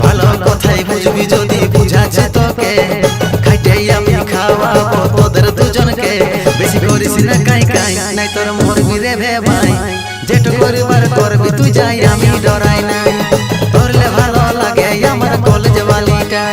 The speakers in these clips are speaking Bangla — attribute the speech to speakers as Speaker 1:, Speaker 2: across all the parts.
Speaker 1: ভালো কথাই বুঝবি যদি বুঝাচ্ছে তোকে খাইটাই আমি খাওয়াবো তোদের দুজনকে বেশি করিস না কাই কাই নাই তোর মরবি রে ভাই যেটা করিবার করবি তুই যাই আমি ডরাই নাই তোরলে ভালো লাগে আমার কলেজ বালিটা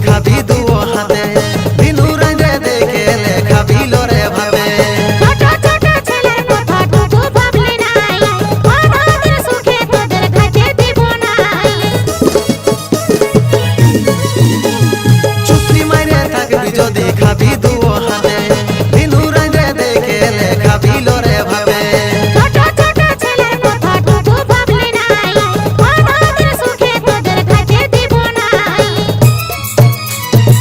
Speaker 1: খাবি দুও হাতে দিনু রাইতে দেখে লে খাবি লরে ভাবে
Speaker 2: ছোট ছোট ছেলের কথা টুকু ভাবলি নাই আমাদের সুখে তোদের কাছে দিব নাই
Speaker 1: চুপটি মাইরে থাকবি যদি খাবি দুও হাতে দিনু রাইতে দেখে লে খাবি লরে ভাবে
Speaker 2: ছোট ছোট ছেলের কথা টুকু ভাবলি নাই আমাদের সুখে তোদের কাছে দিব নাই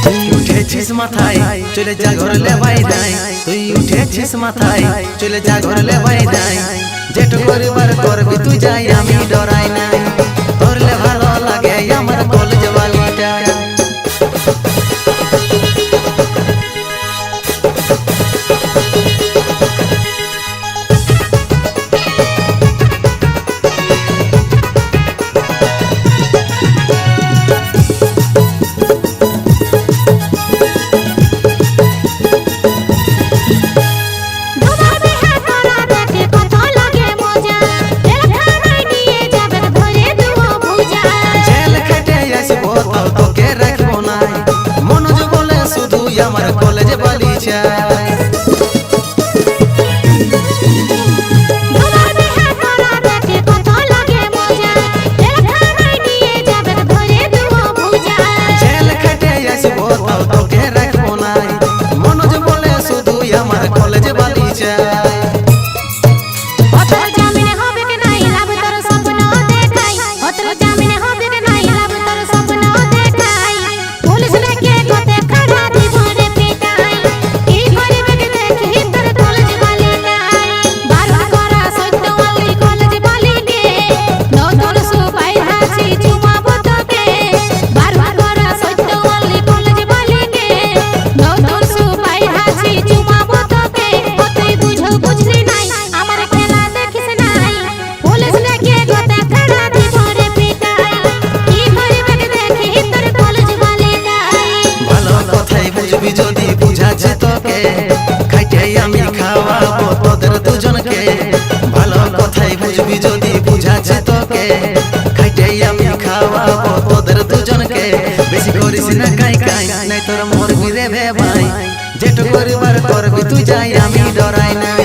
Speaker 1: তুই উঠেছিস মাথায় চলে যা ঘরে লেবাই নাই তুই উঠেছিস মাথায় চলে যা ঘরে লেবাই নাই যেটা করিবার করবি তুই যাই আমি ডরাই নাই তোরলে ভালো লাগে আমার কলেজ বালিটা আমার কলেজ বালিচা জেল খেটে আসবো তাও তোকে রাখবো নাই মনোজ বলে শুধু আমার কলেজ বালিচা যদি বুঝাচ্ছে তোকে খাইটাই আমি খাওয়াবো তোদের দুজনকে ভালো কথাই বুঝবি যদি বুঝাচ্ছে তোকে খাইটাই আমি খাওয়াবো তোদের দুজনকে বেশি করিস না কাই কাই নাই তোর মরবি রে ভাই যেটা করিবার করবি তুই যাই আমি ডরাই নাই।